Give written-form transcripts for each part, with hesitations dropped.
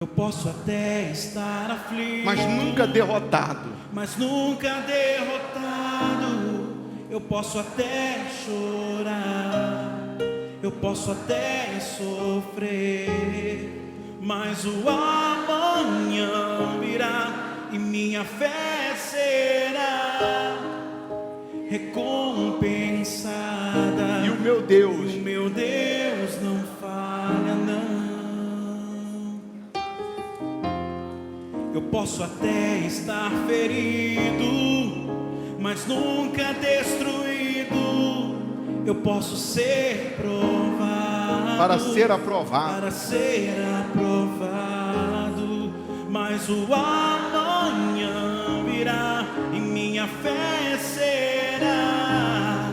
Eu posso até estar aflito, mas nunca derrotado. Eu posso até chorar, eu posso até sofrer, mas o amanhã virá e minha fé será recompensada. E o meu Deus não falha, não. Eu posso até estar ferido, mas nunca destruído. Eu posso ser provado, para ser aprovado, mas o amanhã virá e minha fé será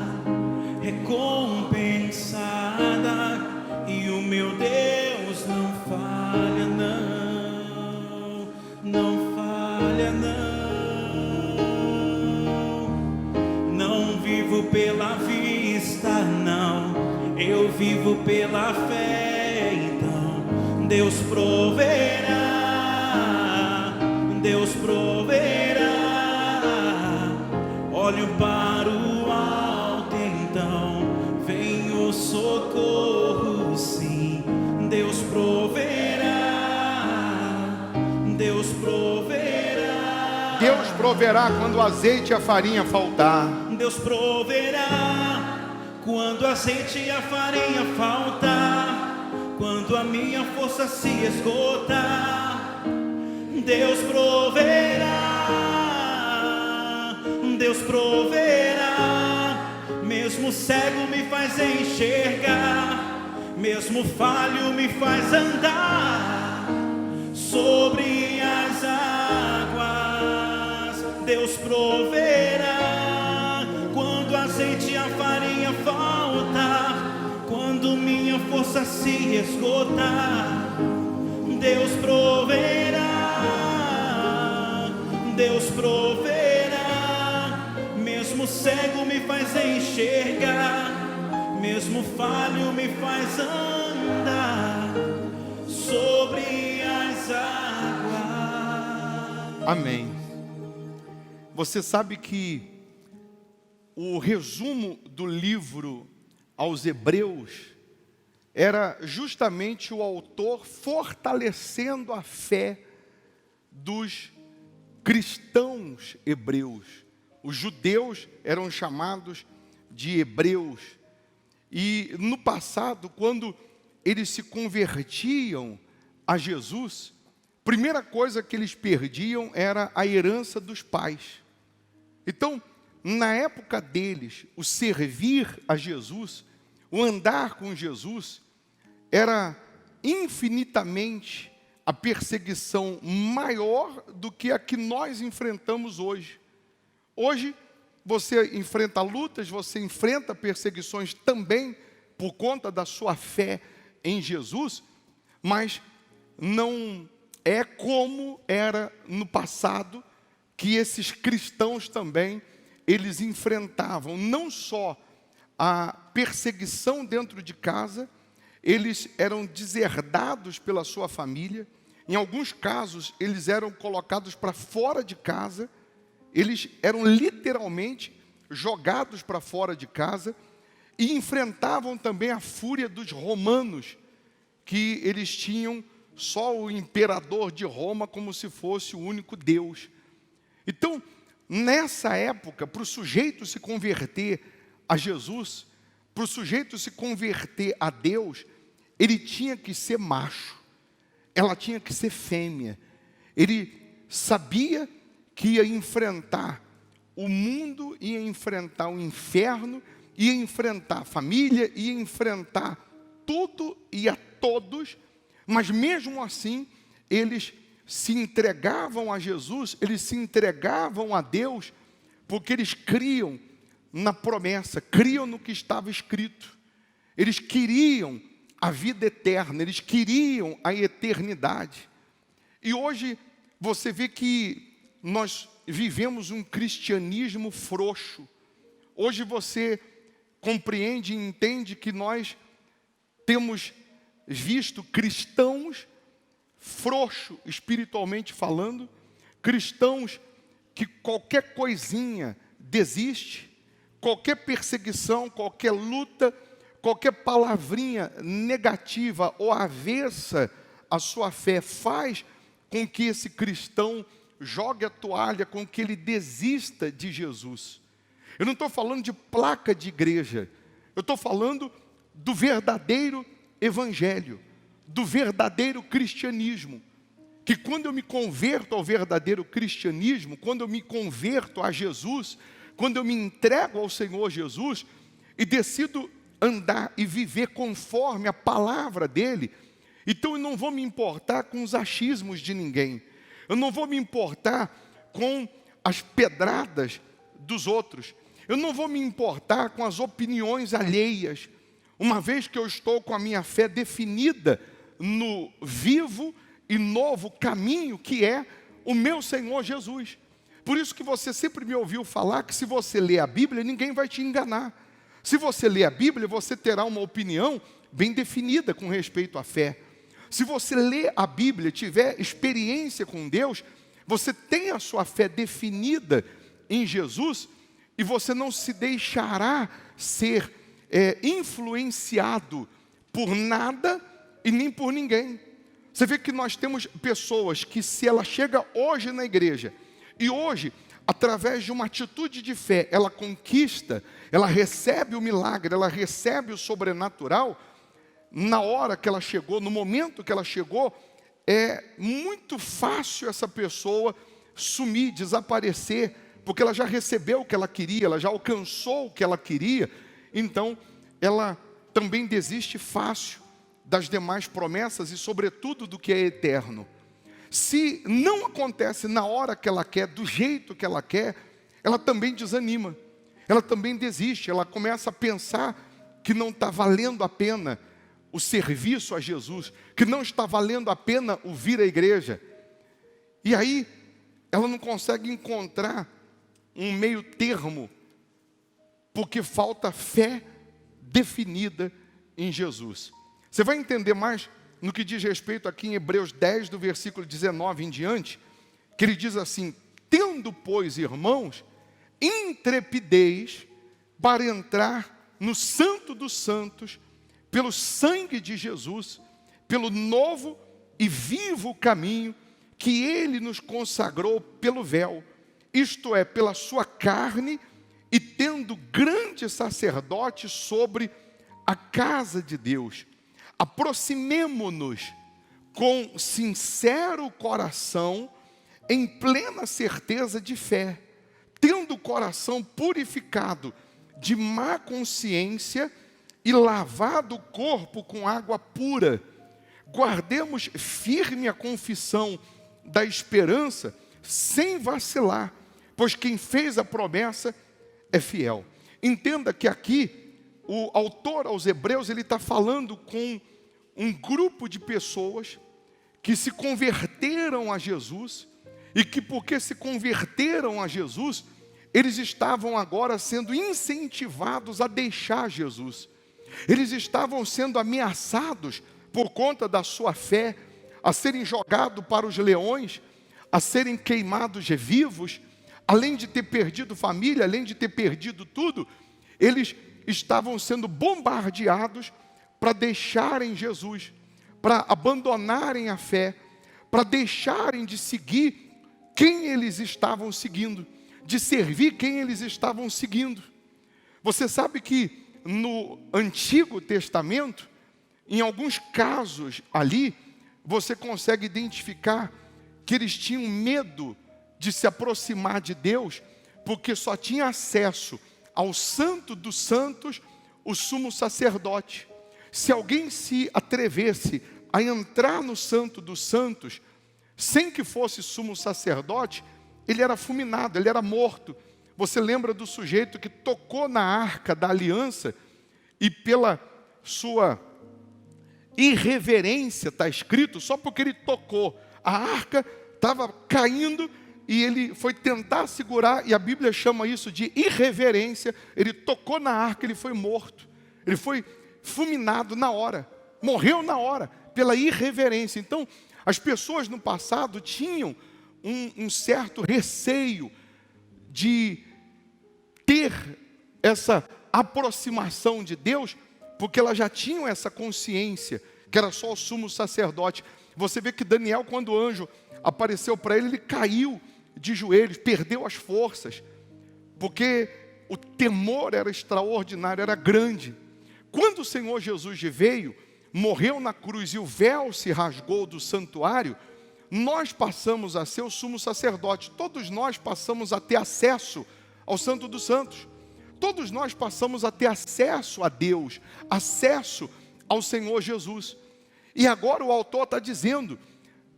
recompensada. E o meu Deus não falha, não falha, não vivo pela vista, não, eu vivo pela fé. Então Deus proverá, olho para o alto, então vem o socorro, sim. Deus proverá quando o azeite e a farinha faltar. Deus proverá quando o azeite e a farinha faltar, quando a minha força se esgotar. Deus proverá, mesmo cego me faz enxergar, mesmo falho me faz andar sobre as águas. Deus proverá quando o azeite e a farinha faltar, quando minha força se esgotar. Deus proverá, mesmo cego me faz enxergar, mesmo falho me faz andar sobre as águas. Amém. Você sabe que o resumo do livro aos Hebreus era justamente o autor fortalecendo a fé dos cristãos hebreus. Os judeus eram chamados de hebreus. E no passado, quando eles se convertiam a Jesus, a primeira coisa que eles perdiam era a herança dos pais. Então, na época deles, o servir a Jesus, o andar com Jesus, era infinitamente a perseguição maior do que a que nós enfrentamos hoje. Hoje, você enfrenta lutas, você enfrenta perseguições também por conta da sua fé em Jesus, mas não é como era no passado, que esses cristãos também, eles enfrentavam não só a perseguição dentro de casa, eles eram deserdados pela sua família. Em alguns casos, eles eram colocados para fora de casa, eles eram literalmente jogados para fora de casa, e enfrentavam também a fúria dos romanos, que eles tinham só o imperador de Roma como se fosse o único Deus. Então, nessa época, para o sujeito se converter a Jesus, para o sujeito se converter a Deus, ele tinha que ser macho, ela tinha que ser fêmea. Ele sabia que ia enfrentar o mundo, ia enfrentar o inferno, ia enfrentar a família, ia enfrentar tudo e a todos, mas mesmo assim, eles se entregavam a Jesus, eles se entregavam a Deus, porque eles criam na promessa, criam no que estava escrito. Eles queriam a vida eterna, eles queriam a eternidade. E hoje você vê que nós vivemos um cristianismo frouxo. Hoje você compreende e entende que nós temos visto cristãos frouxo espiritualmente falando, cristãos que qualquer coisinha desiste, qualquer perseguição, qualquer luta, qualquer palavrinha negativa ou avessa à sua fé faz com que esse cristão jogue a toalha, com que ele desista de Jesus. Eu não estou falando de placa de igreja, eu estou falando do verdadeiro evangelho, do verdadeiro cristianismo, que quando eu me converto ao verdadeiro cristianismo, quando eu me converto a Jesus, quando eu me entrego ao Senhor Jesus e decido andar e viver conforme a palavra dele, então eu não vou me importar com os achismos de ninguém, eu não vou me importar com as pedradas dos outros, eu não vou me importar com as opiniões alheias, uma vez que eu estou com a minha fé definida no vivo e novo caminho que é o meu Senhor Jesus. Por isso que você sempre me ouviu falar que se você ler a Bíblia, ninguém vai te enganar. Se você ler a Bíblia, você terá uma opinião bem definida com respeito à fé. Se você ler a Bíblia, tiver experiência com Deus, você tem a sua fé definida em Jesus e você não se deixará ser influenciado por nada e nem por ninguém. Você vê que nós temos pessoas que, se ela chega hoje na igreja e hoje, através de uma atitude de fé, ela conquista, ela recebe o milagre, ela recebe o sobrenatural, na hora que ela chegou, no momento que ela chegou, é muito fácil essa pessoa sumir, desaparecer, porque ela já recebeu o que ela queria, ela já alcançou o que ela queria, então ela também desiste fácil das demais promessas e sobretudo do que é eterno. Se não acontece na hora que ela quer, do jeito que ela quer, ela também desanima, ela também desiste, ela começa a pensar que não está valendo a pena o serviço a Jesus, que não está valendo a pena o vir à igreja. E aí, ela não consegue encontrar um meio termo, porque falta fé definida em Jesus. Você vai entender mais no que diz respeito aqui em Hebreus 10, do versículo 19 em diante, que ele diz assim: tendo, pois, irmãos, intrepidez para entrar no Santo dos Santos, pelo sangue de Jesus, pelo novo e vivo caminho que ele nos consagrou pelo véu, isto é, pela sua carne, e tendo grande sacerdote sobre a casa de Deus, aproximemo-nos com sincero coração, em plena certeza de fé, tendo o coração purificado de má consciência e lavado o corpo com água pura. Guardemos firme a confissão da esperança, sem vacilar, pois quem fez a promessa é fiel. Entenda que aqui o autor aos Hebreus, ele está falando com um grupo de pessoas que se converteram a Jesus e que, porque se converteram a Jesus, eles estavam agora sendo incentivados a deixar Jesus. Eles estavam sendo ameaçados por conta da sua fé, a serem jogados para os leões, a serem queimados vivos, além de ter perdido família, além de ter perdido tudo, eles estavam sendo bombardeados para deixarem Jesus, para abandonarem a fé, para deixarem de seguir quem eles estavam seguindo, de servir quem eles estavam seguindo. Você sabe que no Antigo Testamento, em alguns casos ali, você consegue identificar que eles tinham medo de se aproximar de Deus, porque só tinha acesso ao Santo dos Santos o sumo sacerdote. Se alguém se atrevesse a entrar no Santo dos Santos, sem que fosse sumo sacerdote, ele era fulminado, ele era morto. Você lembra do sujeito que tocou na arca da aliança e pela sua irreverência, está escrito, só porque ele tocou, a arca estava caindo e ele foi tentar segurar, e a Bíblia chama isso de irreverência. Ele tocou na arca, ele foi morto, ele foi fulminado na hora, morreu na hora, pela irreverência. Então, As pessoas no passado tinham um certo receio de ter essa aproximação de Deus, porque elas já tinham essa consciência, que era só o sumo sacerdote. Você vê que Daniel, quando o anjo apareceu para ele, ele caiu de joelhos, perdeu as forças, porque o temor era extraordinário, era grande. Quando o Senhor Jesus veio, morreu na cruz e o véu se rasgou do santuário, nós passamos a ser o sumo sacerdote. Todos nós passamos a ter acesso ao Santo dos Santos. Todos nós passamos a ter acesso a Deus, acesso ao Senhor Jesus. E agora o autor está dizendo,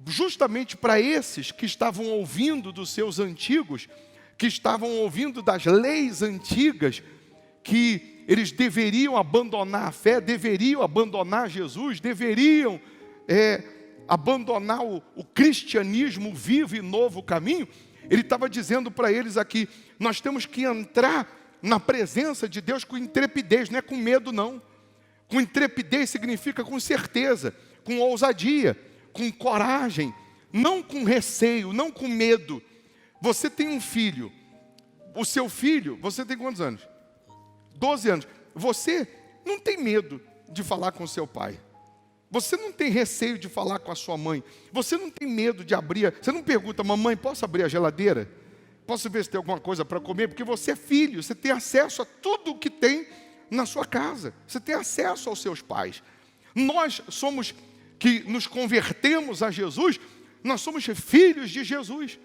justamente para esses que estavam ouvindo dos seus antigos, que estavam ouvindo das leis antigas, que eles deveriam abandonar a fé, deveriam abandonar Jesus, deveriam abandonar o cristianismo vivo e novo caminho. Ele estava dizendo para eles aqui, nós temos que entrar na presença de Deus com intrepidez, não é com medo não. Com intrepidez significa com certeza, com ousadia, com coragem, não com receio, não com medo. Você tem um filho, o seu filho, você tem quantos anos? 12 anos. Você não tem medo de falar com seu pai. Você não tem receio de falar com a sua mãe. Você não tem medo de abrir. Você não pergunta, mamãe, posso abrir a geladeira? Posso ver se tem alguma coisa para comer? Porque você é filho, você tem acesso a tudo o que tem na sua casa. Você tem acesso aos seus pais. Nós somos, que nos convertemos a Jesus, nós somos filhos de Jesus.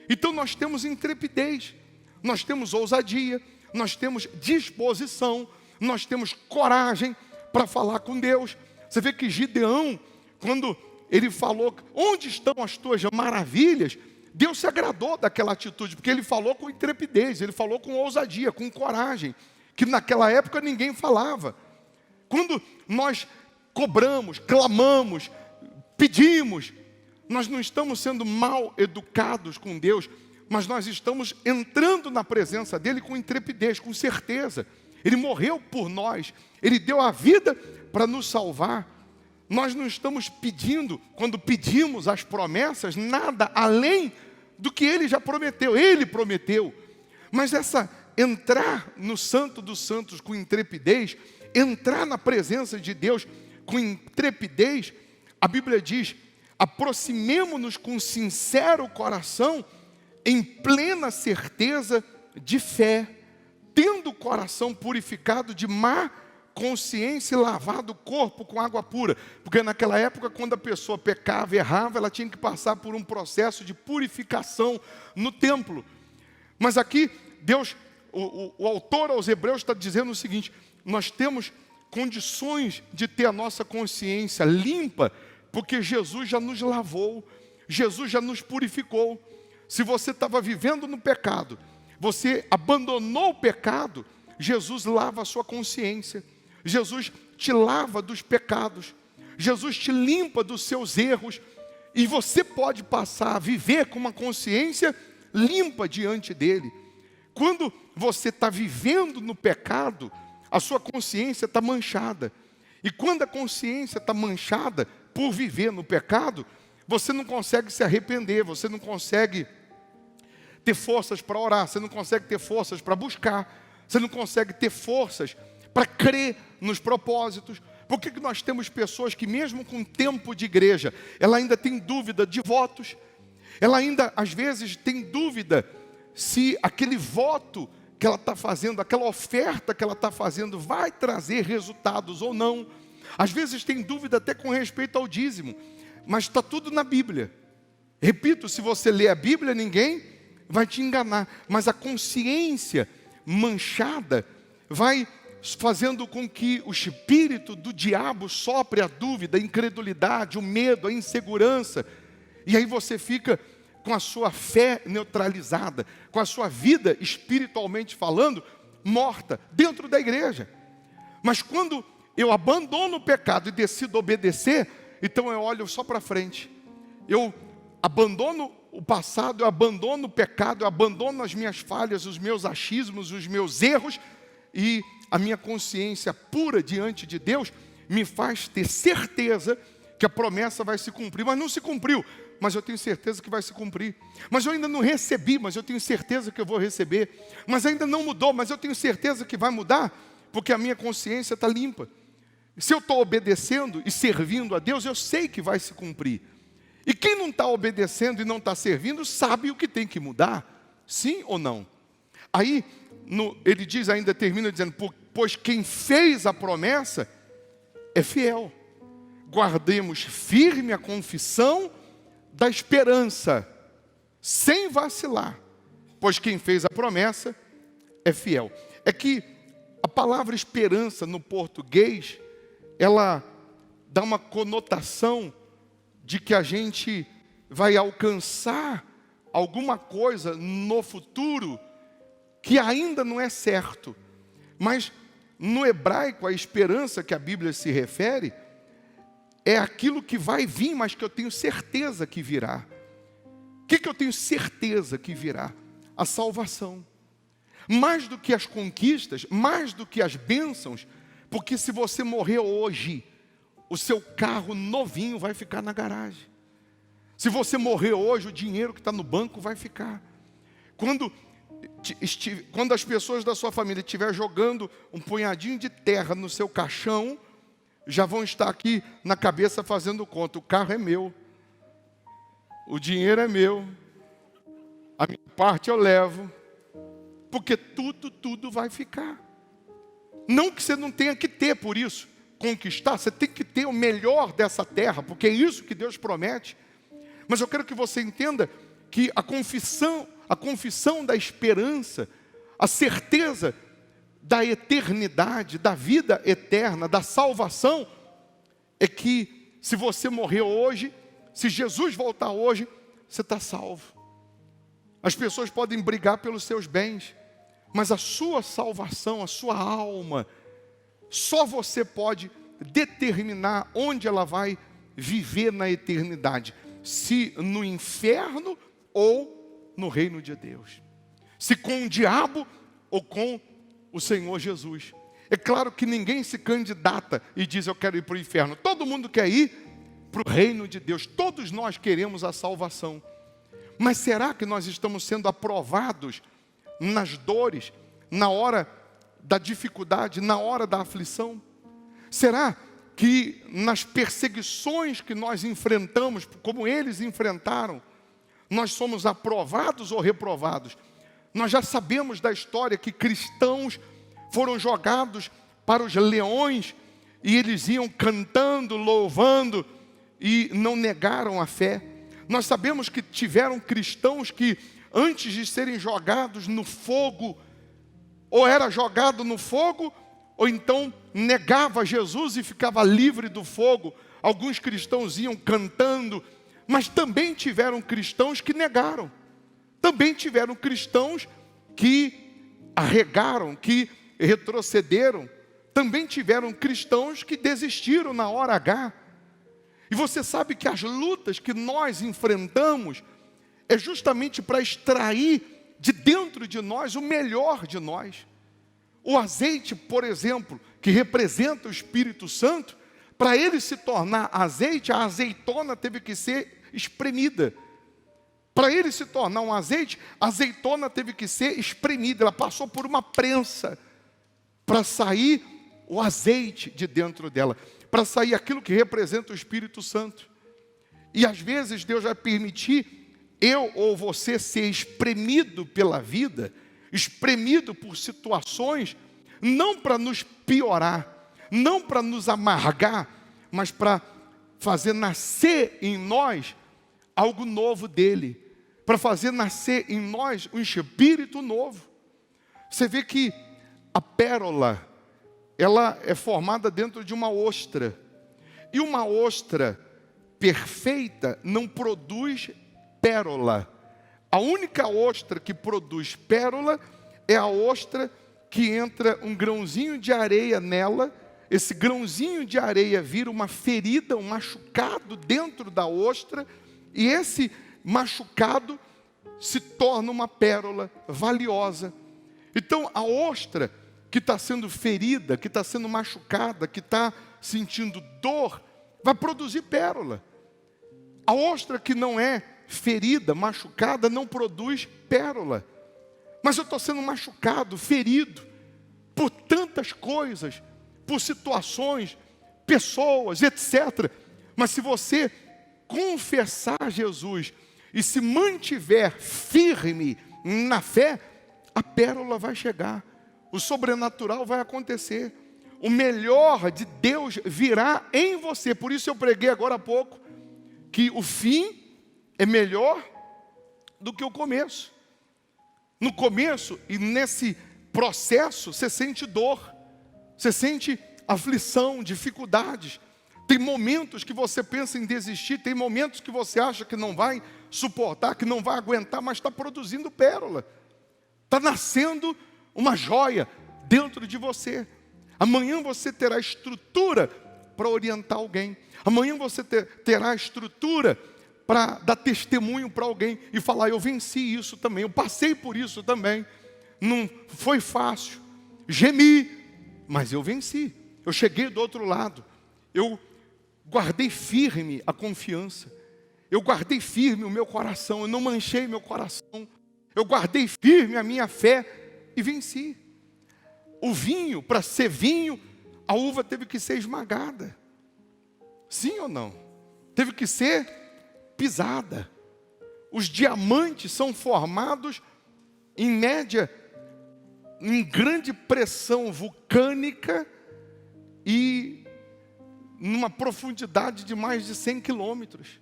Então nós temos intrepidez, nós temos ousadia, nós temos disposição, nós temos coragem para falar com Deus. Você vê que Gideão, quando ele falou, onde estão as tuas maravilhas? Deus se agradou daquela atitude, porque ele falou com intrepidez, ele falou com ousadia, com coragem, que naquela época ninguém falava. Quando nós cobramos, clamamos, pedimos, nós não estamos sendo mal educados com Deus, mas nós estamos entrando na presença dele com intrepidez, com certeza. Ele morreu por nós, ele deu a vida para nos salvar. Nós não estamos pedindo, quando pedimos as promessas, nada além do que ele já prometeu. Ele prometeu. Mas essa entrar no Santo dos Santos com intrepidez, entrar na presença de Deus com intrepidez, a Bíblia diz, aproximemo-nos com sincero coração, em plena certeza de fé, tendo o coração purificado de má consciência e lavado o corpo com água pura. Porque naquela época, quando a pessoa pecava, errava, ela tinha que passar por um processo de purificação no templo. Mas aqui, Deus, o autor aos Hebreus está dizendo o seguinte, nós temos condições de ter a nossa consciência limpa, porque Jesus já nos lavou, Jesus já nos purificou. Se você estava vivendo no pecado, você abandonou o pecado, Jesus lava a sua consciência. Jesus te lava dos pecados. Jesus te limpa dos seus erros. E você pode passar a viver com uma consciência limpa diante dele. Quando você está vivendo no pecado, a sua consciência está manchada. E quando a consciência está manchada por viver no pecado, você não consegue se arrepender, você não consegue ter forças para orar, você não consegue ter forças para buscar, você não consegue ter forças para crer nos propósitos. Por que nós temos pessoas que mesmo com tempo de igreja, ela ainda tem dúvida de votos, ela ainda às vezes tem dúvida se aquele voto que ela está fazendo, aquela oferta que ela está fazendo vai trazer resultados ou não. Às vezes tem dúvida até com respeito ao dízimo, mas está tudo na Bíblia. Repito, se você lê a Bíblia, ninguém vai te enganar, mas a consciência manchada vai fazendo com que o espírito do diabo sopre a dúvida, a incredulidade, o medo, a insegurança, e aí você fica com a sua fé neutralizada, com a sua vida espiritualmente falando, morta dentro da igreja. Mas quando eu abandono o pecado e decido obedecer, então eu olho só para frente, eu abandono o passado, eu abandono o pecado, eu abandono as minhas falhas, os meus achismos, os meus erros, e a minha consciência pura diante de Deus me faz ter certeza que a promessa vai se cumprir, mas não se cumpriu, mas eu tenho certeza que vai se cumprir. Mas eu ainda não recebi, mas eu tenho certeza que eu vou receber. Mas ainda não mudou, mas eu tenho certeza que vai mudar, porque a minha consciência está limpa. Se eu estou obedecendo e servindo a Deus, eu sei que vai se cumprir. E quem não está obedecendo e não está servindo, sabe o que tem que mudar, sim ou não? Aí, ele diz ainda, termina dizendo, pois quem fez a promessa é fiel. Guardemos firme a confissão da esperança, sem vacilar, pois quem fez a promessa é fiel. É que a palavra esperança no português, ela dá uma conotação de que a gente vai alcançar alguma coisa no futuro que ainda não é certo. Mas no hebraico, a esperança que a Bíblia se refere é aquilo que vai vir, mas que eu tenho certeza que virá. O que eu tenho certeza que virá? A salvação. Mais do que as conquistas, mais do que as bênçãos, porque se você morrer hoje, o seu carro novinho vai ficar na garagem. Se você morrer hoje, o dinheiro que está no banco vai ficar. Quando as pessoas da sua família estiverem jogando um punhadinho de terra no seu caixão, já vão estar aqui na cabeça fazendo conta. O carro é meu, o dinheiro é meu, a minha parte eu levo, porque tudo vai ficar. Não que você não tenha que ter por isso, conquistar, você tem que ter o melhor dessa terra, porque é isso que Deus promete. Mas eu quero que você entenda que a confissão da esperança, a certeza da eternidade, da vida eterna, da salvação, é que se você morrer hoje, se Jesus voltar hoje, você está salvo. As pessoas podem brigar pelos seus bens, mas a sua salvação, a sua alma, só você pode determinar onde ela vai viver na eternidade. Se no inferno ou no reino de Deus. Se com o diabo ou com o Senhor Jesus. É claro que ninguém se candidata e diz eu quero ir para o inferno. Todo mundo quer ir para o reino de Deus. Todos nós queremos a salvação. Mas será que nós estamos sendo aprovados nas dores, na hora da dificuldade, na hora da aflição? Será que nas perseguições que nós enfrentamos, como eles enfrentaram, nós somos aprovados ou reprovados? Nós já sabemos da história que cristãos foram jogados para os leões e eles iam cantando, louvando e não negaram a fé. Nós sabemos que tiveram cristãos que antes de serem jogados no fogo, ou era jogado no fogo, ou então negava Jesus e ficava livre do fogo. Alguns cristãos iam cantando, mas também tiveram cristãos que negaram. Também tiveram cristãos que arregaram, que retrocederam. Também tiveram cristãos que desistiram na hora H. E você sabe que as lutas que nós enfrentamos é justamente para extrair de dentro de nós o melhor de nós. O azeite, por exemplo, que representa o Espírito Santo, para ele se tornar azeite, a azeitona teve que ser espremida. Para ele se tornar um azeite, a azeitona teve que ser espremida. Ela passou por uma prensa para sair o azeite de dentro dela, para sair aquilo que representa o Espírito Santo. E às vezes Deus vai permitir eu ou você ser espremido pela vida, espremido por situações, não para nos piorar, não para nos amargar, mas para fazer nascer em nós algo novo dele, para fazer nascer em nós um espírito novo. Você vê que a pérola, ela é formada dentro de uma ostra, e uma ostra perfeita não produz pérola. A única ostra que produz pérola é a ostra que entra um grãozinho de areia nela, esse grãozinho de areia vira uma ferida, um machucado dentro da ostra, e esse machucado se torna uma pérola valiosa. Então a ostra que está sendo ferida, que está sendo machucada, que está sentindo dor, vai produzir pérola. A ostra que não é ferida, machucada, não produz pérola. Mas eu estou sendo machucado, ferido, por tantas coisas, por situações, pessoas, etc. Mas se você confessar Jesus e se mantiver firme na fé, a pérola vai chegar, o sobrenatural vai acontecer, o melhor de Deus virá em você. Por isso eu preguei agora há pouco, que o fim é melhor do que o começo. No começo e nesse processo, você sente dor, você sente aflição, dificuldades. Tem momentos que você pensa em desistir, tem momentos que você acha que não vai suportar, que não vai aguentar, mas está produzindo pérola. Está nascendo uma joia dentro de você. Amanhã você terá estrutura para orientar alguém. Amanhã você terá estrutura para dar testemunho para alguém e falar: eu venci isso também, eu passei por isso também. Não foi fácil, gemi, mas eu venci. Eu cheguei do outro lado. Eu guardei firme a confiança. Eu guardei firme o meu coração. Eu não manchei meu coração. Eu guardei firme a minha fé e venci. O vinho, para ser vinho, a uva teve que ser esmagada. Sim ou não? Teve que ser pisada. Os diamantes são formados, em média, em grande pressão vulcânica e numa profundidade de mais de 100 quilômetros.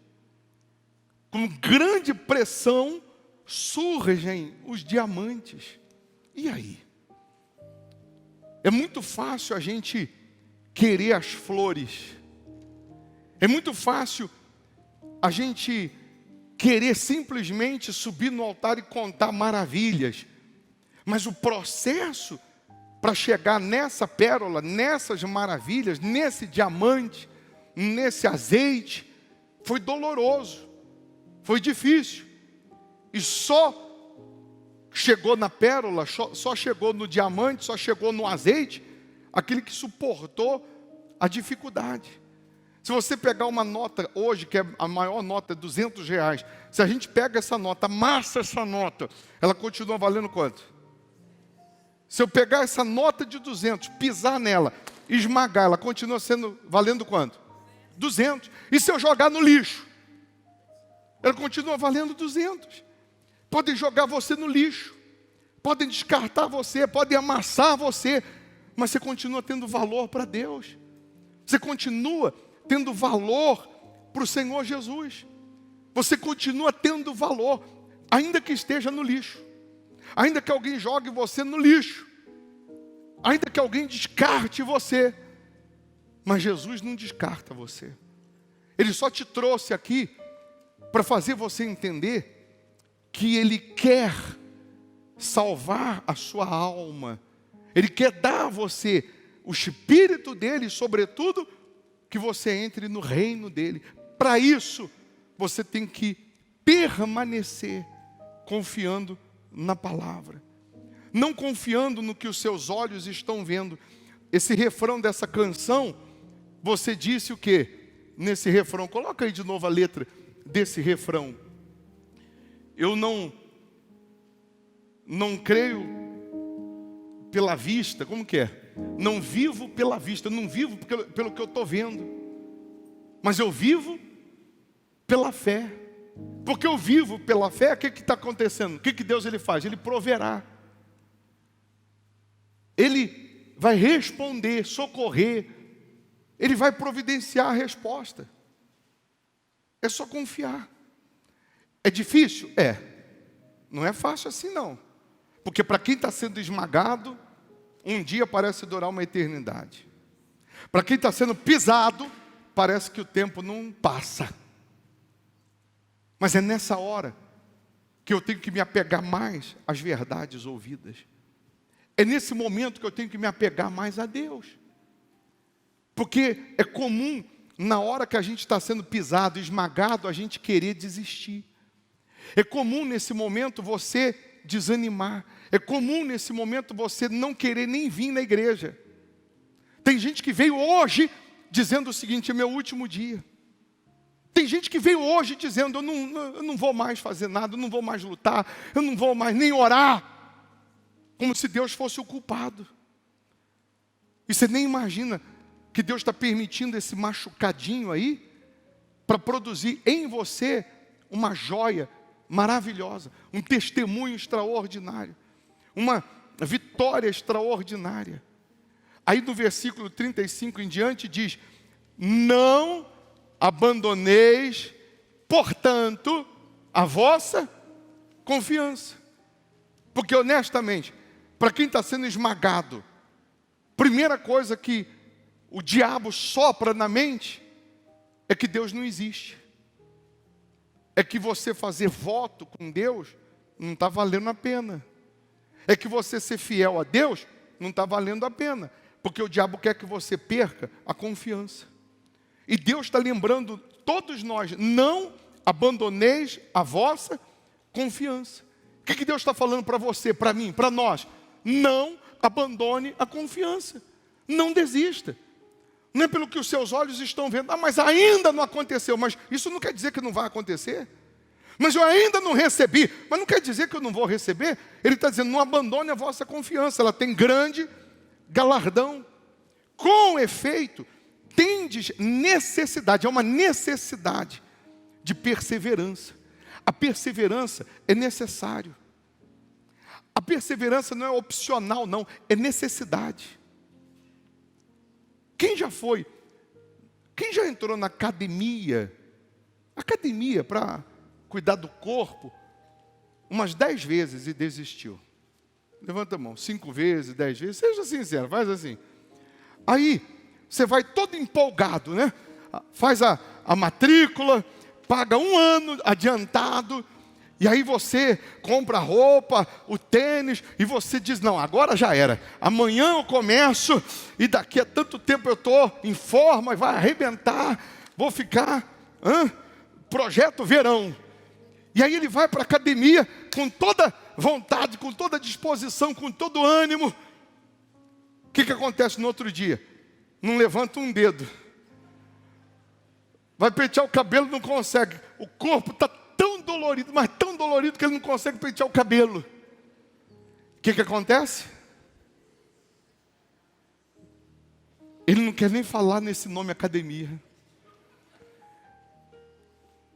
Com grande pressão surgem os diamantes. E aí? É muito fácil a gente querer as flores. É muito fácil a gente querer simplesmente subir no altar e contar maravilhas. Mas o processo para chegar nessa pérola, nessas maravilhas, nesse diamante, nesse azeite, foi doloroso, foi difícil. E só chegou na pérola, só chegou no diamante, só chegou no azeite, aquele que suportou a dificuldade. Se você pegar uma nota hoje, que é a maior nota, R$200, se a gente pega essa nota, amassa essa nota, ela continua valendo quanto? Se eu pegar essa nota de 200, pisar nela, esmagar, ela continua valendo quanto? 200. E se eu jogar no lixo? Ela continua valendo 200. Podem jogar você no lixo, podem descartar você, podem amassar você, mas você continua tendo valor para Deus. Você continua tendo valor para o Senhor Jesus. Você continua tendo valor, ainda que esteja no lixo. Ainda que alguém jogue você no lixo. Ainda que alguém descarte você. Mas Jesus não descarta você. Ele só te trouxe aqui para fazer você entender que Ele quer salvar a sua alma. Ele quer dar a você o Espírito dEle, sobretudo, que você entre no reino dEle. Para isso, você tem que permanecer confiando na palavra. Não confiando no que os seus olhos estão vendo. Esse refrão dessa canção, você disse o quê? Nesse refrão, coloca aí de novo a letra desse refrão. Eu não creio pela vista, como que é? Não vivo pela vista, não vivo pelo que eu estou vendo. Mas eu vivo pela fé. Porque eu vivo pela fé, o que está acontecendo? O que Deus ele faz? Ele proverá. Ele vai responder, socorrer. Ele vai providenciar a resposta. É só confiar. É difícil? É. Não é fácil assim não. Porque para quem está sendo esmagado, um dia parece durar uma eternidade. Para quem está sendo pisado, parece que o tempo não passa. Mas é nessa hora que eu tenho que me apegar mais às verdades ouvidas. É nesse momento que eu tenho que me apegar mais a Deus. Porque é comum, na hora que a gente está sendo pisado, esmagado, a gente querer desistir. É comum nesse momento você desanimar. É comum nesse momento você não querer nem vir na igreja. Tem gente que veio hoje dizendo o seguinte: é meu último dia. Tem gente que veio hoje dizendo: eu não vou mais fazer nada, eu não vou mais lutar, eu não vou mais nem orar. Como se Deus fosse o culpado. E você nem imagina que Deus está permitindo esse machucadinho aí para produzir em você uma joia maravilhosa, um testemunho extraordinário, uma vitória extraordinária. Aí no versículo 35 em diante diz: não abandoneis, portanto, a vossa confiança. Porque honestamente, para quem está sendo esmagado, primeira coisa que o diabo sopra na mente é que Deus não existe. É que você fazer voto com Deus não está valendo a pena. É que você ser fiel a Deus não está valendo a pena. Porque o diabo quer que você perca a confiança. E Deus está lembrando todos nós: não abandoneis a vossa confiança. O que Deus está falando para você, para mim, para nós? Não abandone a confiança. Não desista. Não é pelo que os seus olhos estão vendo. Mas ainda não aconteceu. Mas isso não quer dizer que não vai acontecer. Mas eu ainda não recebi. Mas não quer dizer que eu não vou receber. Ele está dizendo: não abandone a vossa confiança. Ela tem grande galardão. Com efeito, tendes necessidade. É uma necessidade de perseverança. A perseverança é necessário. A perseverança não é opcional, não. É necessidade. Quem já foi? Quem já entrou na academia? Academia para cuidar do corpo, umas 10 vezes e desistiu. Levanta a mão, 5 vezes, 10 vezes, seja sincero, faz assim. Aí, você vai todo empolgado, né? Faz a matrícula, paga 1 ano adiantado, e aí você compra a roupa, o tênis, e você diz: não, agora já era. Amanhã eu começo, e daqui a tanto tempo eu estou em forma, vai arrebentar, vou ficar, projeto verão. E aí ele vai para a academia com toda vontade, com toda disposição, com todo ânimo. O que acontece no outro dia? Não levanta um dedo. Vai pentear o cabelo, não consegue. O corpo está tão dolorido, mas tão dolorido que ele não consegue pentear o cabelo. O que acontece? Ele não quer nem falar nesse nome academia.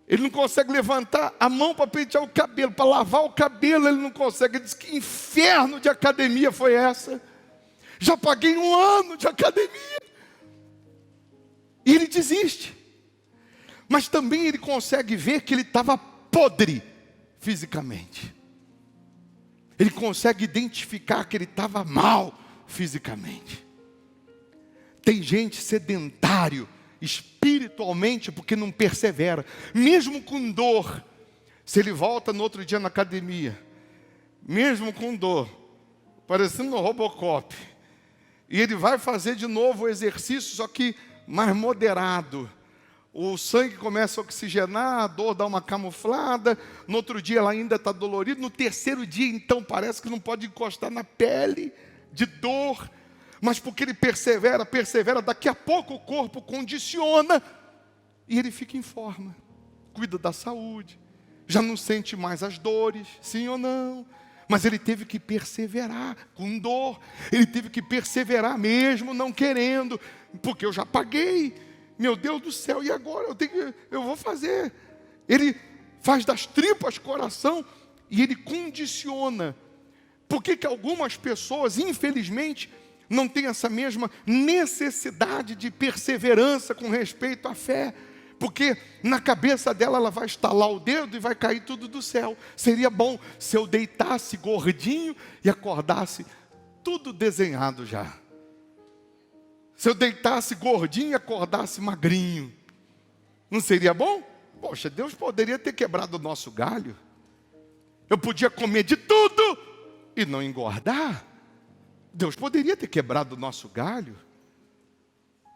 Ele não consegue levantar a mão para pentear o cabelo, para lavar o cabelo, ele não consegue. Ele diz: que inferno de academia foi essa? Já paguei 1 ano de academia. E ele desiste. Mas também ele consegue ver que ele estava podre fisicamente. Ele consegue identificar que ele estava mal fisicamente. Tem gente sedentário espiritualmente porque não persevera, mesmo com dor. Se ele volta no outro dia na academia, mesmo com dor, parecendo um Robocop, e ele vai fazer de novo o exercício, só que mais moderado, o sangue começa a oxigenar, a dor dá uma camuflada, no outro dia ela ainda está dolorida, no terceiro dia então parece que não pode encostar na pele, de dor. Mas porque ele persevera, daqui a pouco o corpo condiciona e ele fica em forma. Cuida da saúde, já não sente mais as dores, sim ou não? Mas ele teve que perseverar com dor, ele teve que perseverar mesmo não querendo, porque eu já paguei, meu Deus do céu, e agora eu vou fazer. Ele faz das tripas coração e ele condiciona. Por que algumas pessoas, infelizmente, não tem essa mesma necessidade de perseverança com respeito à fé? Porque na cabeça dela ela vai estalar o dedo e vai cair tudo do céu. Seria bom se eu deitasse gordinho e acordasse tudo desenhado já. Se eu deitasse gordinho e acordasse magrinho, não seria bom? Poxa, Deus poderia ter quebrado o nosso galho. Eu podia comer de tudo e não engordar. Deus poderia ter quebrado o nosso galho.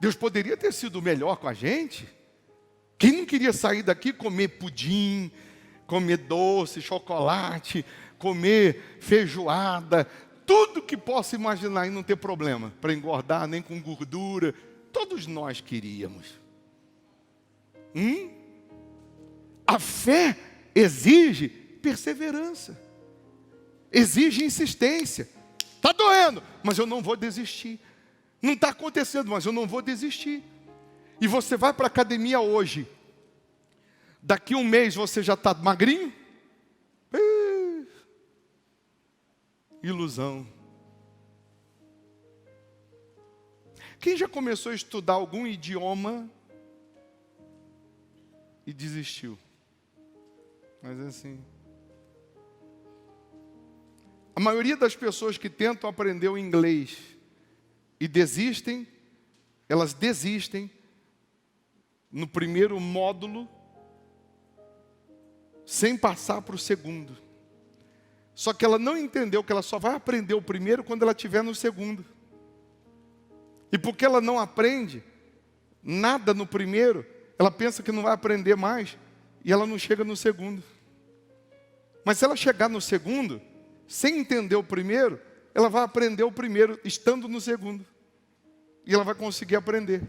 Deus poderia ter sido melhor com a gente. Quem não queria sair daqui e comer pudim, comer doce, chocolate, comer feijoada, tudo que possa imaginar e não ter problema, para engordar, nem com gordura, Todos nós queríamos. A fé exige perseverança, exige insistência. Está doendo, mas eu não vou desistir. Não está acontecendo, mas eu não vou desistir. E você vai para a academia hoje, daqui um mês você já está magrinho? Ilusão. Quem já começou a estudar algum idioma e desistiu? Mas assim, a maioria das pessoas que tentam aprender o inglês e desistem, elas desistem no primeiro módulo, sem passar para o segundo. Só que ela não entendeu que ela só vai aprender o primeiro quando ela estiver no segundo. E porque ela não aprende nada no primeiro, ela pensa que não vai aprender mais, e ela não chega no segundo. Mas se ela chegar no segundo, sem entender o primeiro, ela vai aprender o primeiro, estando no segundo. E ela vai conseguir aprender.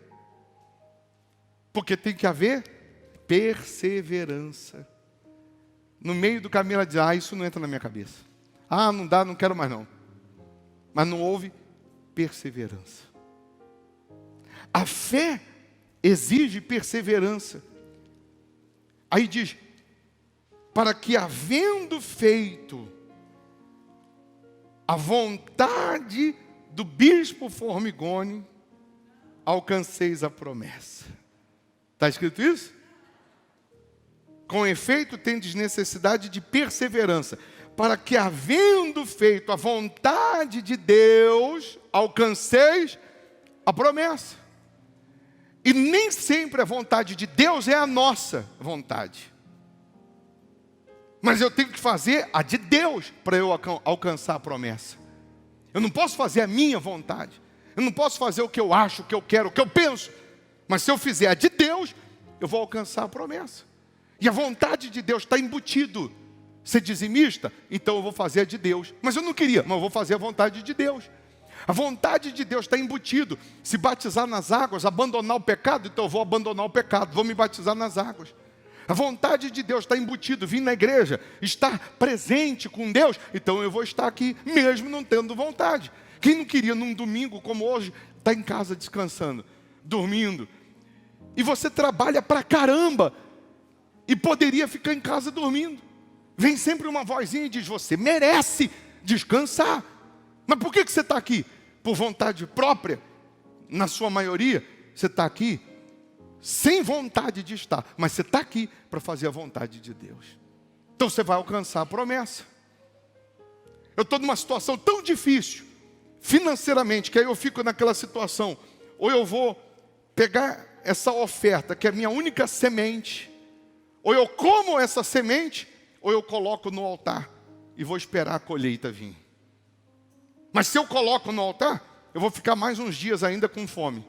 Porque tem que haver perseverança. No meio do caminho ela diz, isso não entra na minha cabeça. Não dá, não quero mais não. Mas não houve perseverança. A fé exige perseverança. Aí diz, para que havendo feito a vontade do bispo Formigoni, alcanceis a promessa. Está escrito isso? Com efeito, tendes necessidade de perseverança, para que havendo feito a vontade de Deus, alcanceis a promessa. E nem sempre a vontade de Deus é a nossa vontade. Mas eu tenho que fazer a de Deus para eu alcançar a promessa. Eu não posso fazer a minha vontade. Eu não posso fazer o que eu acho, o que eu quero, o que eu penso. Mas se eu fizer a de Deus, eu vou alcançar a promessa. E a vontade de Deus está embutido. Ser dizimista? Então eu vou fazer a de Deus. Mas eu não queria, mas eu vou fazer a vontade de Deus. A vontade de Deus está embutido. Se batizar nas águas, abandonar o pecado, então eu vou abandonar o pecado, vou me batizar nas águas. A vontade de Deus está embutido, vim na igreja, estar presente com Deus, então eu vou estar aqui, mesmo não tendo vontade. Quem não queria num domingo como hoje, está em casa descansando, dormindo. E você trabalha pra caramba, e poderia ficar em casa dormindo. Vem sempre uma vozinha e diz, você merece descansar. Mas por que você está aqui? Por vontade própria? Na sua maioria, você está aqui sem vontade de estar. Mas você está aqui para fazer a vontade de Deus. Então você vai alcançar a promessa. Eu estou numa situação tão difícil, financeiramente, que aí eu fico naquela situação. Ou eu vou pegar essa oferta, que é a minha única semente. Ou eu como essa semente, ou eu coloco no altar e vou esperar a colheita vir. Mas se eu coloco no altar, eu vou ficar mais uns dias ainda com fome.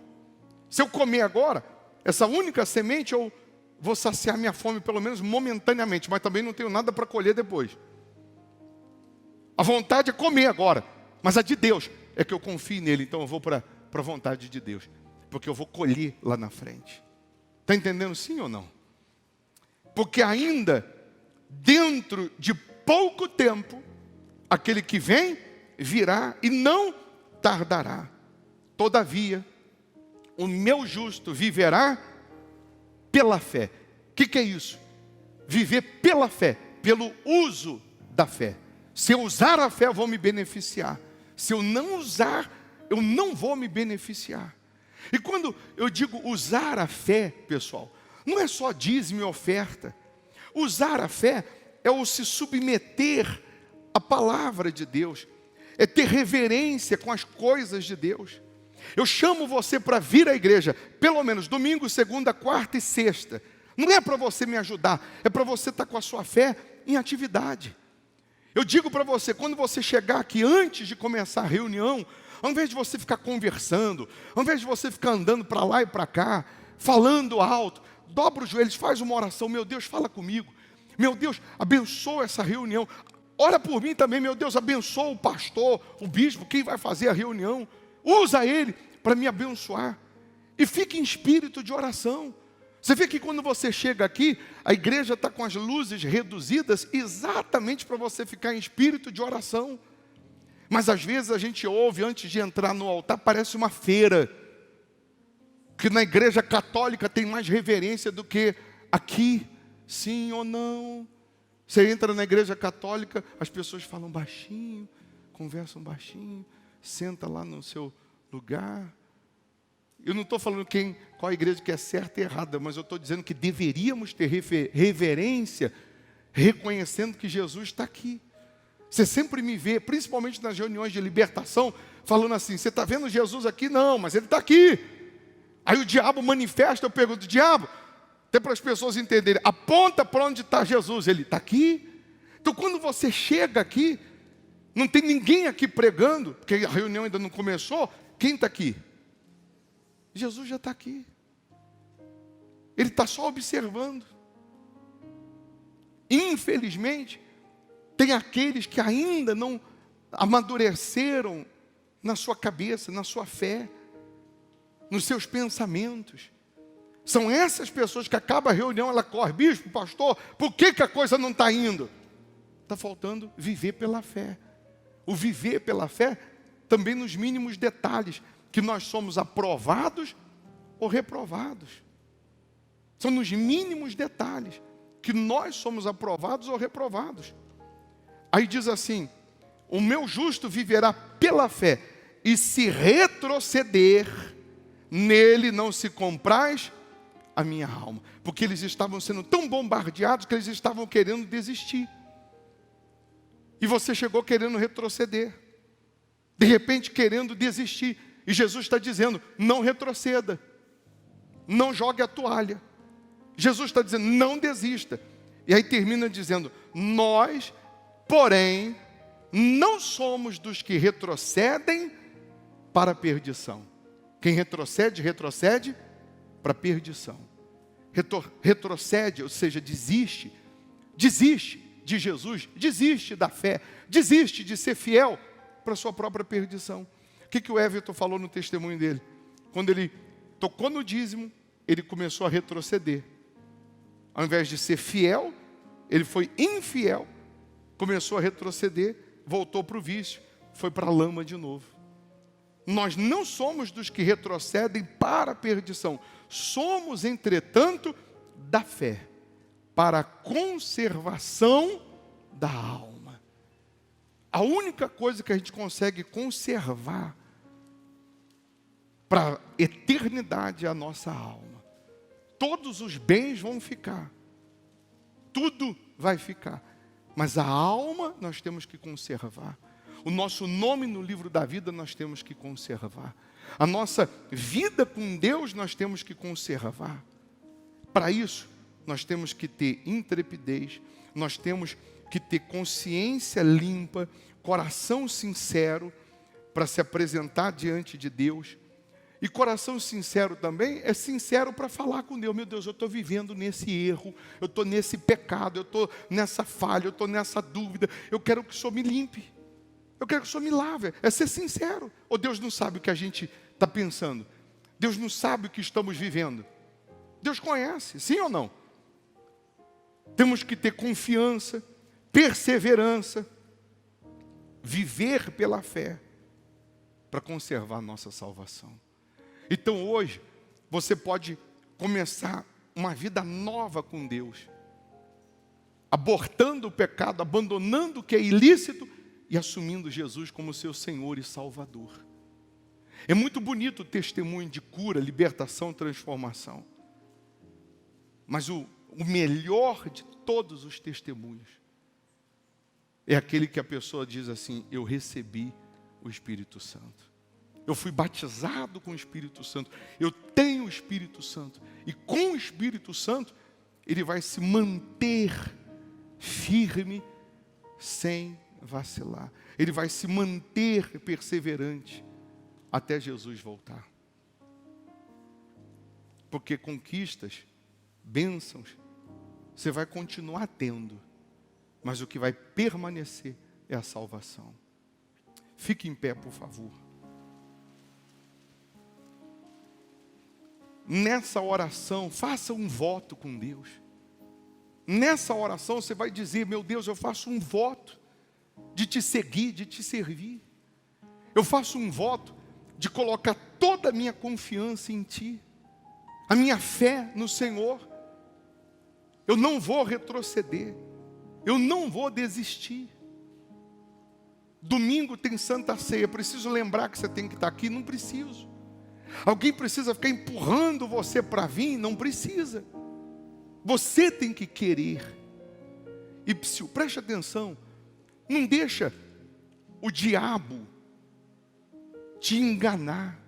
Se eu comer agora, essa única semente, eu vou saciar minha fome pelo menos momentaneamente, mas também não tenho nada para colher depois. A vontade é comer agora, mas a de Deus é que eu confio nele, então eu vou para a vontade de Deus, porque eu vou colher lá na frente. Está entendendo sim ou não? Porque ainda, dentro de pouco tempo, aquele que vem, virá e não tardará. Todavia, o meu justo viverá pela fé. O que é isso? Viver pela fé, pelo uso da fé. Se eu usar a fé, eu vou me beneficiar. Se eu não usar, eu não vou me beneficiar. E quando eu digo usar a fé, pessoal, não é só dízimo e oferta. Usar a fé é o se submeter à palavra de Deus. É ter reverência com as coisas de Deus. Eu chamo você para vir à igreja, pelo menos domingo, segunda, quarta e sexta. Não é para você me ajudar, é para você estar com a sua fé em atividade. Eu digo para você, quando você chegar aqui antes de começar a reunião, ao invés de você ficar conversando, ao invés de você ficar andando para lá e para cá, falando alto, dobra os joelhos, faz uma oração. Meu Deus, fala comigo. Meu Deus, abençoa essa reunião. Ora por mim também, meu Deus, abençoa o pastor, o bispo, quem vai fazer a reunião. Usa ele para me abençoar. E fique em espírito de oração. Você vê que quando você chega aqui, a igreja está com as luzes reduzidas exatamente para você ficar em espírito de oração. Mas às vezes a gente ouve, antes de entrar no altar, parece uma feira. Que na igreja católica tem mais reverência do que aqui. Sim ou não? Você entra na igreja católica, as pessoas falam baixinho, conversam baixinho, senta lá no seu lugar. Eu não estou falando qual a igreja que é certa e errada, mas eu estou dizendo que deveríamos ter reverência, reconhecendo que Jesus está aqui. Você sempre me vê, principalmente nas reuniões de libertação, falando assim, você está vendo Jesus aqui? Não, mas Ele está aqui. Aí o diabo manifesta, eu pergunto, diabo, até para as pessoas entenderem, aponta para onde está Jesus, Ele está aqui. Então quando você chega aqui, não tem ninguém aqui pregando, porque a reunião ainda não começou, quem está aqui? Jesus já está aqui. Ele está só observando. Infelizmente, tem aqueles que ainda não amadureceram na sua cabeça, na sua fé, nos seus pensamentos. São essas pessoas que acaba a reunião, ela corre, bispo, pastor, por que a coisa não está indo? Está faltando viver pela fé. O viver pela fé também nos mínimos detalhes, que nós somos aprovados ou reprovados. São nos mínimos detalhes que nós somos aprovados ou reprovados. Aí diz assim, o meu justo viverá pela fé, e se retroceder, nele não se compraz a minha alma. Porque eles estavam sendo tão bombardeados que eles estavam querendo desistir. E você chegou querendo retroceder. De repente querendo desistir. E Jesus está dizendo, não retroceda. Não jogue a toalha. Jesus está dizendo, não desista. E aí termina dizendo, nós, porém, não somos dos que retrocedem para a perdição. Quem retrocede, retrocede para a perdição. Retrocede, ou seja, desiste. Desiste de Jesus, desiste da fé, desiste de ser fiel para a sua própria perdição. O que o Everton falou no testemunho dele? Quando ele tocou no dízimo, ele começou a retroceder. Ao invés de ser fiel, ele foi infiel, começou a retroceder, voltou para o vício, foi para a lama de novo. Nós não somos dos que retrocedem para a perdição. Somos, entretanto, da fé, para a conservação da alma. A única coisa que a gente consegue conservar para a eternidade é a nossa alma. Todos os bens vão ficar. Tudo vai ficar. Mas a alma nós temos que conservar. O nosso nome no livro da vida nós temos que conservar. A nossa vida com Deus nós temos que conservar. Para isso, nós temos que ter intrepidez, nós temos que ter consciência limpa, coração sincero, para se apresentar diante de Deus. E coração sincero também é sincero para falar com Deus. Meu Deus, eu estou vivendo nesse erro, eu estou nesse pecado, eu estou nessa falha, eu estou nessa dúvida. Eu quero que o Senhor me limpe. Eu quero que o Senhor me lave. É ser sincero. Ou Deus não sabe o que a gente está pensando? Deus não sabe o que estamos vivendo? Deus conhece, sim ou não? Temos que ter confiança, perseverança, viver pela fé, para conservar a nossa salvação. Então hoje, você pode começar uma vida nova com Deus, abortando o pecado, abandonando o que é ilícito e assumindo Jesus como seu Senhor e Salvador. É muito bonito o testemunho de cura, libertação, transformação. Mas o melhor de todos os testemunhos é aquele que a pessoa diz assim, eu recebi o Espírito Santo. Eu fui batizado com o Espírito Santo. Eu tenho o Espírito Santo. E com o Espírito Santo, ele vai se manter firme, sem vacilar. Ele vai se manter perseverante até Jesus voltar. Porque conquistas, bênçãos, você vai continuar tendo. Mas o que vai permanecer é a salvação. Fique em pé, por favor. nessa oração, faça um voto com Deus. Nessa oração você vai dizer: meu Deus, eu faço um voto de te seguir, de te servir. Eu faço um voto de colocar toda a minha confiança em Ti, a minha fé no Senhor. Eu não vou retroceder, eu não vou desistir. Domingo tem Santa Ceia, preciso lembrar que você tem que estar aqui? Não preciso. Alguém precisa ficar empurrando você para vir? Não precisa. Você tem que querer. E preste atenção, não deixa o diabo te enganar.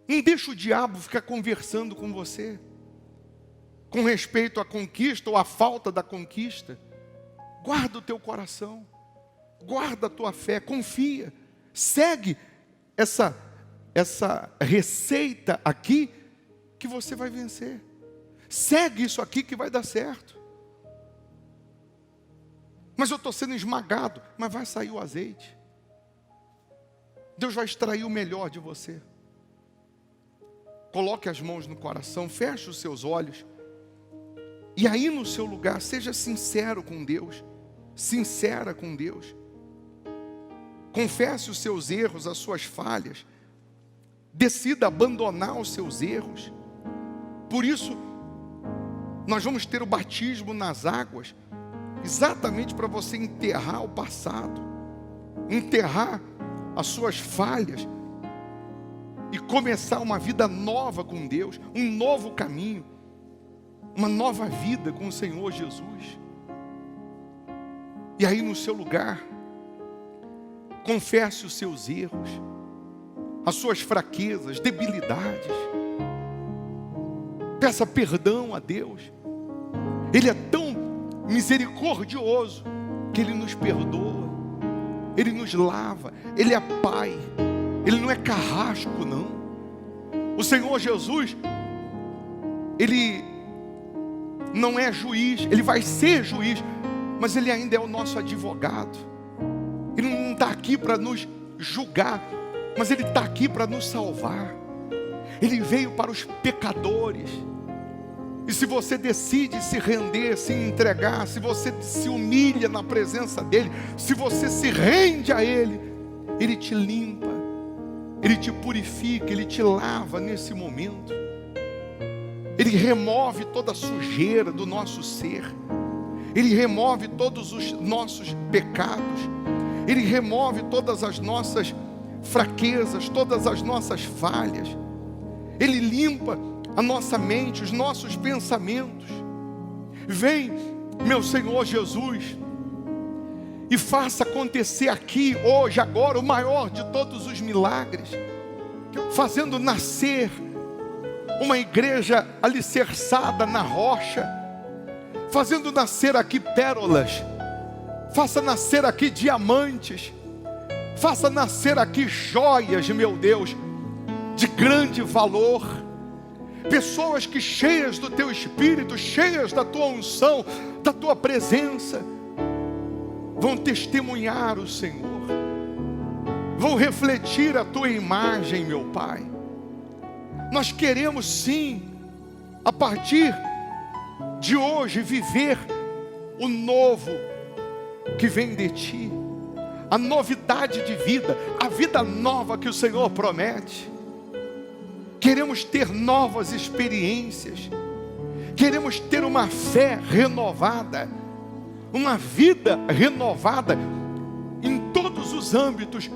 Não deixa o diabo ficar conversando com você com respeito à conquista ou à falta da conquista. Guarda o teu coração, guarda a tua fé, confia, segue essa receita aqui que você vai vencer. Segue isso aqui que vai dar certo. Mas eu estou sendo esmagado, mas vai sair o azeite. Deus vai extrair o melhor de você. Coloque as mãos no coração, feche os seus olhos. E aí no seu lugar, seja sincero com Deus. Sincera com Deus. Confesse os seus erros, as suas falhas. Decida abandonar os seus erros. Por isso, nós vamos ter o batismo nas águas, exatamente para você enterrar o passado, enterrar as suas falhas e começar uma vida nova com Deus, um novo caminho, uma nova vida com o Senhor Jesus. E aí no seu lugar, confesse os seus erros, as suas fraquezas, debilidades. Peça perdão a Deus. Ele é tão misericordioso que Ele nos perdoa, Ele nos lava, Ele é Pai, Ele não é carrasco não. O Senhor Jesus, Ele não é juiz, Ele vai ser juiz, mas Ele ainda é o nosso advogado. Ele não está aqui para nos julgar, mas Ele está aqui para nos salvar. Ele veio para os pecadores. E se você decide se render, se entregar, se você se humilha na presença dEle, se você se rende a Ele, Ele te limpa, Ele te purifica, Ele te lava nesse momento. Ele remove toda a sujeira do nosso ser. Ele remove todos os nossos pecados. Ele remove todas as nossas fraquezas, todas as nossas falhas. Ele limpa a nossa mente, os nossos pensamentos. Vem, meu Senhor Jesus, e faça acontecer aqui, hoje, agora, o maior de todos os milagres, fazendo nascer uma igreja alicerçada na rocha, fazendo nascer aqui pérolas, faça nascer aqui diamantes, faça nascer aqui joias, meu Deus, de grande valor. Pessoas que cheias do Teu Espírito, cheias da Tua unção, da Tua presença, vão testemunhar o Senhor, vão refletir a Tua imagem, meu Pai. Nós queremos sim, a partir de hoje, viver o novo que vem de Ti, a novidade de vida, a vida nova que o Senhor promete. Queremos ter novas experiências, queremos ter uma fé renovada, uma vida renovada em todos os âmbitos,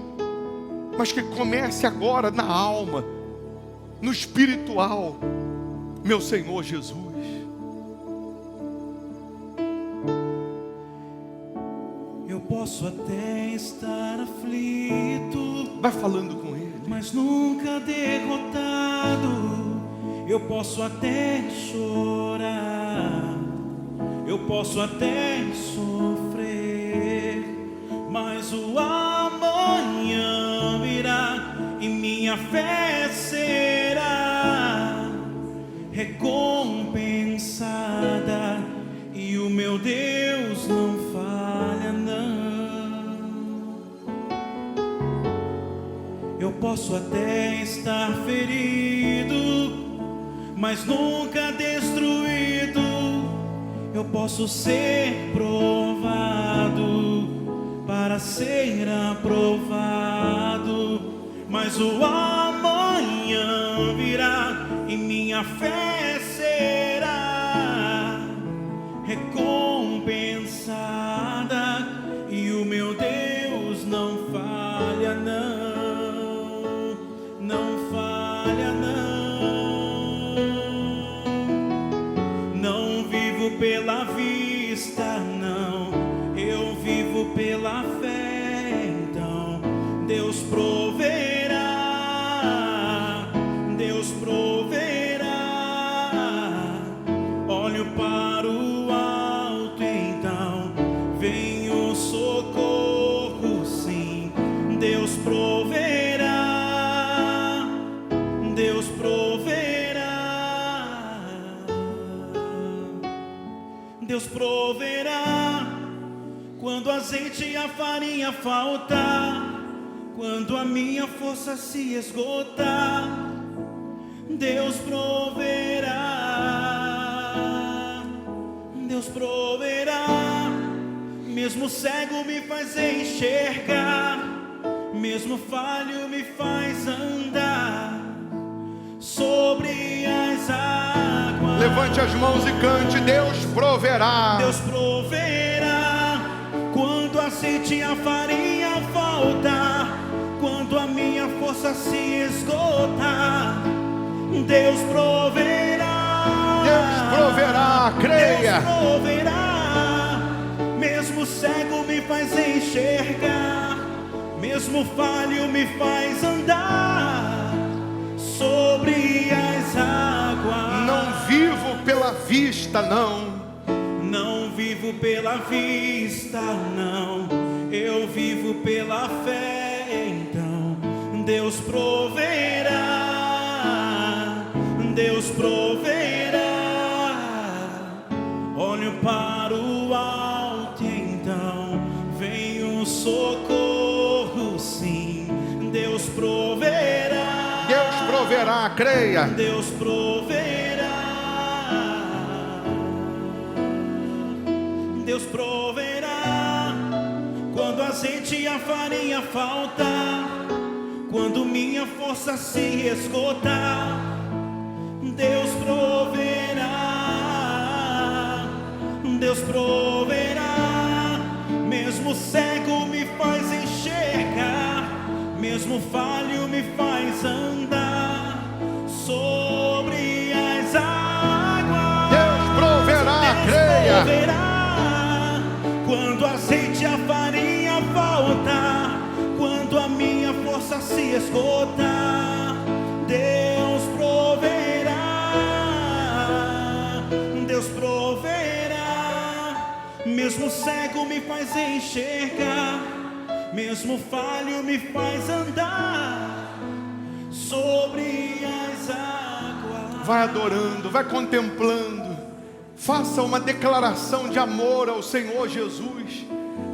mas que comece agora na alma, no espiritual, meu Senhor Jesus. Eu posso até estar aflito, Vai falando com Ele, mas nunca derrotado. Eu posso até chorar, eu posso até sofrer, mas o amanhã virá e minha fé será recompensada, e o meu Deus não falha não. Eu posso até estar ferido, mas nunca destruído. Eu posso ser provado para ser aprovado, mas o amanhã virá e minha fé será recompensada, e o meu Deus não falha não, não falha não. Não vivo pela vista não, eu vivo pela fé. Então Deus proverá, Deus proverá. Olho para o alto, então vem o socorro, sim. Deus proverá, Deus proverá. Deus proverá quando o azeite e a farinha faltar, quando a minha força se esgotar. Deus proverá, Deus proverá. Mesmo cego me faz enxergar, mesmo falho me faz andar sobre as águas. Levante as mãos e cante: Deus proverá. Deus proverá quando a azeite e a farinha faltar, quando a minha força se esgotar. Deus proverá, Deus proverá, creia. Deus proverá. Mesmo cego me faz enxergar, mesmo falho me faz andar sobre as águas. Não vivo pela vista não, não vivo pela vista não, eu vivo pela fé. Então Deus proverá, Deus proverá. Olho para o alto, então vem o socorro, sim. Deus proverá, Deus proverá, creia. Deus proverá, Deus proverá quando o azeite e a farinha faltar, quando minha força se esgotar. Deus proverá, Deus proverá. Mesmo cego me faz enxergar, mesmo falho me faz andar sobre as águas. Deus proverá, Deus creia. proverá quando o azeite e a farinha faltar, quando a minha força se esgotar. Deus proverá, Deus proverá. Mesmo cego me faz enxergar, mesmo falho me faz andar sobre as águas. Vai adorando, vai contemplando. Faça uma declaração de amor ao Senhor Jesus.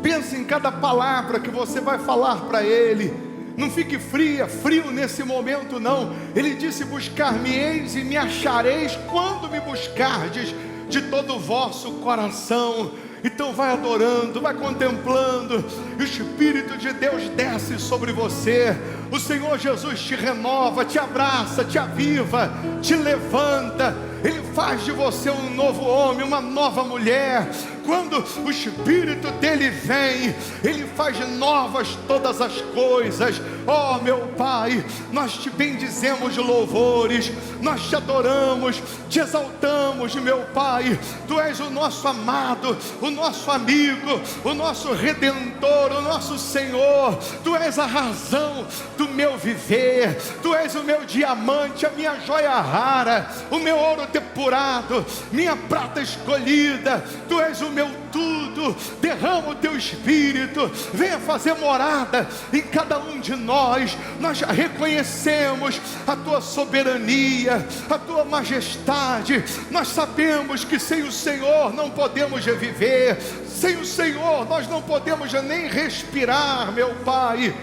Pense em cada palavra que você vai falar para Ele. Não fique frio nesse momento não. Ele disse: buscar-me-eis e me achareis quando me buscardes de todo o vosso coração. Então vai adorando, vai contemplando, e o Espírito de Deus desce sobre você. O Senhor Jesus te renova, te abraça, te aviva, te levanta. Ele faz de você um novo homem, uma nova mulher. Quando o Espírito dele vem, ele faz novas todas as coisas. Oh meu Pai, nós te bendizemos de louvores, nós te adoramos, te exaltamos, meu Pai. Tu és o nosso amado, o nosso amigo, o nosso Redentor, o nosso Senhor. Tu és a razão do meu viver, tu és o meu diamante, a minha joia rara, o meu ouro depurado, minha prata escolhida. Tu és o meu tudo. Derrama o teu Espírito, venha fazer morada em cada um de nós. Nós já reconhecemos a tua soberania, a tua majestade. Nós sabemos que sem o Senhor não podemos viver, sem o Senhor nós não podemos nem respirar, meu Pai.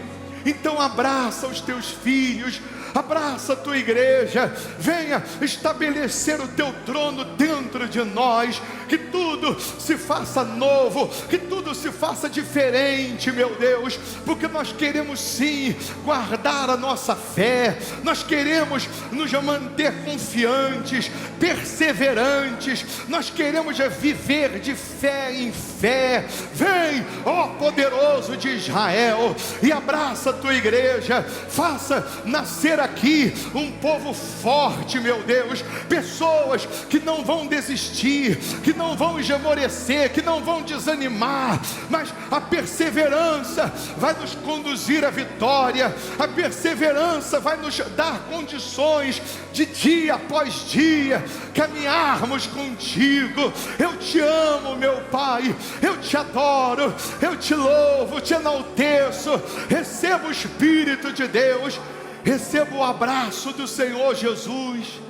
Então abraça os teus filhos, Abraça a tua igreja. Venha estabelecer o teu trono dentro de nós. Que tudo se faça novo, que tudo se faça diferente, meu Deus, porque nós queremos sim guardar a nossa fé. Nós queremos nos manter confiantes, perseverantes. Nós queremos viver de fé em fé. Vem, ó poderoso de Israel, e abraça a tua igreja. Faça nascer aqui um povo forte, meu Deus, pessoas que não vão desistir, que não vão esmorecer, que não vão desanimar, mas a perseverança vai nos conduzir à vitória. A perseverança vai nos dar condições de dia após dia caminharmos contigo. Eu te amo, meu Pai, eu te adoro, eu te louvo, te enalteço. Receba o Espírito de Deus, receba o abraço do Senhor Jesus,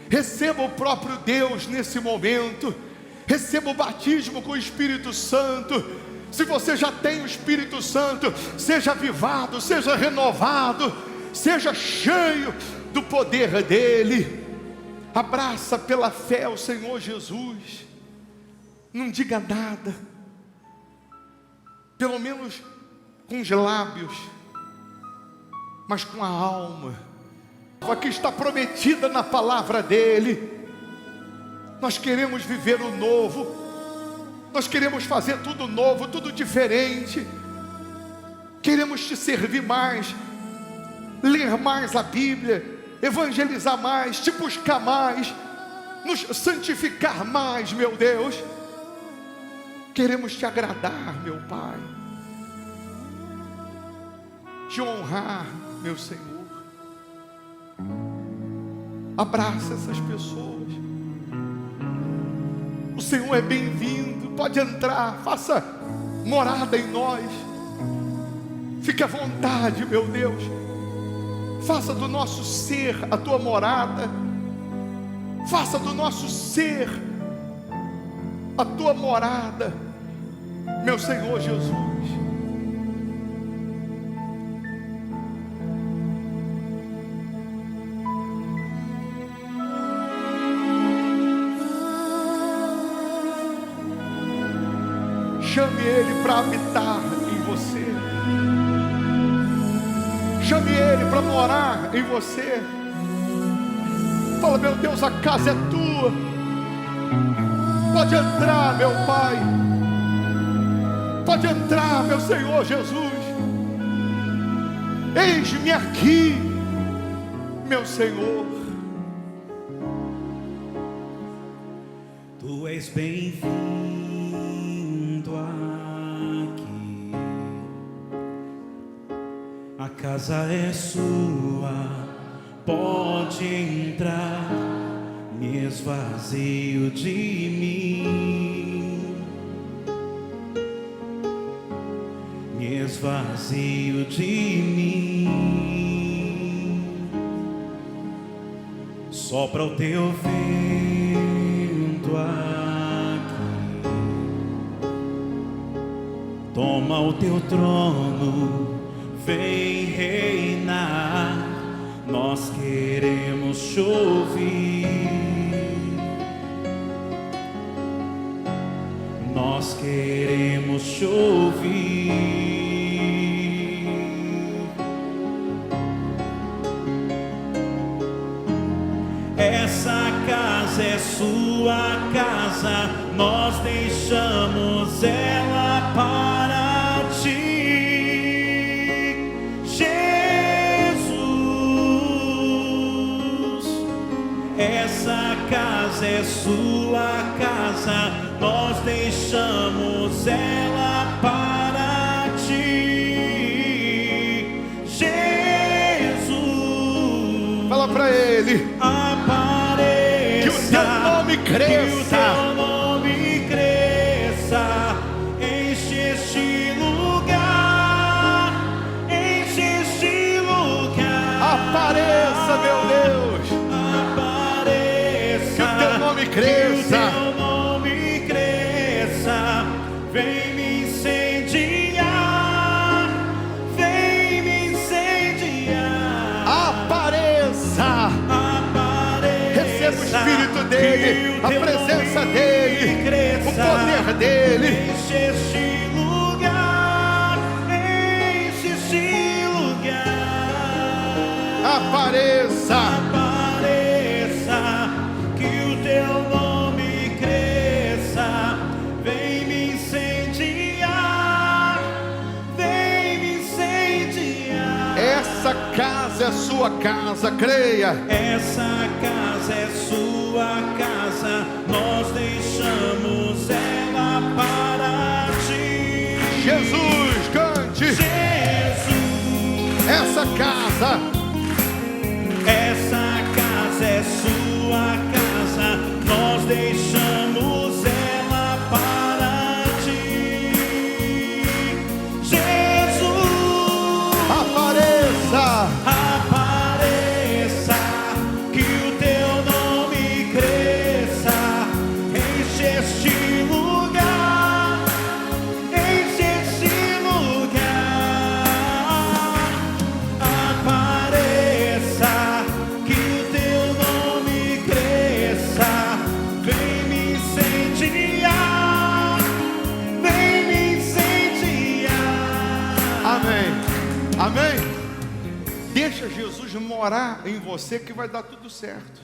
receba o próprio Deus nesse momento, receba o batismo com o Espírito Santo. Se você já tem o Espírito Santo, seja avivado, seja renovado, seja cheio do poder dele. Abraça pela fé o Senhor Jesus. Não diga nada, pelo menos com os lábios, mas com a alma, que está prometida na palavra dele. Nós queremos viver o novo, nós queremos fazer tudo novo, tudo diferente. Queremos te servir mais, ler mais a Bíblia, evangelizar mais, te buscar mais, nos santificar mais, meu Deus. Queremos te agradar, meu Pai, te honrar, meu Senhor. Abraça essas pessoas. O Senhor é bem-vindo, pode entrar, faça morada em nós. Fique à vontade, meu Deus. Faça do nosso ser a tua morada. Faça do nosso ser a tua morada, meu Senhor Jesus. Chame Ele para habitar em você. Chame Ele para morar em você. Fala, meu Deus, a casa é tua. Pode entrar, meu Pai. Pode entrar, meu Senhor Jesus. Eis-me aqui, meu Senhor. Tu és bem-vindo aqui. A casa é sua. Pode entrar. Me esvazio de mim, me esvazio de mim. Sopra o teu vento aqui, toma o teu trono, vem reinar. Nós queremos te ouvir. Nós queremos te ouvir. Essa casa é sua casa, nós deixamos ela para ti, Jesus. Essa casa é sua casa, nós deixamos ela para ti, Jesus. Fala para Ele. Apareça, que o teu nome cresça, que o teu nome cresça. Enche este lugar, enche este lugar. Apareça, meu Deus. Apareça, que o teu nome cresça. Vem me incendiar, vem me incendiar. Apareça, dele, a presença dele, o poder dele. Enche este lugar, enche este lugar. Apareça, apareça, que o teu nome cresça. Vem me incendiar, vem me incendiar. essa casa é sua casa, creia. Essa casa é sua casa, nós deixamos ela para ti. Jesus, cante. Jesus, Essa casa é sua casa, nós deixamos ela para ti. Jesus, apareça, apareça, que o teu nome cresça. Enche este lugar, enche este lugar. Apareça, que o teu nome cresça. Vem me incendiar, vem me incendiar. amém, amém. Deixa Jesus morar em você que vai dar tudo certo.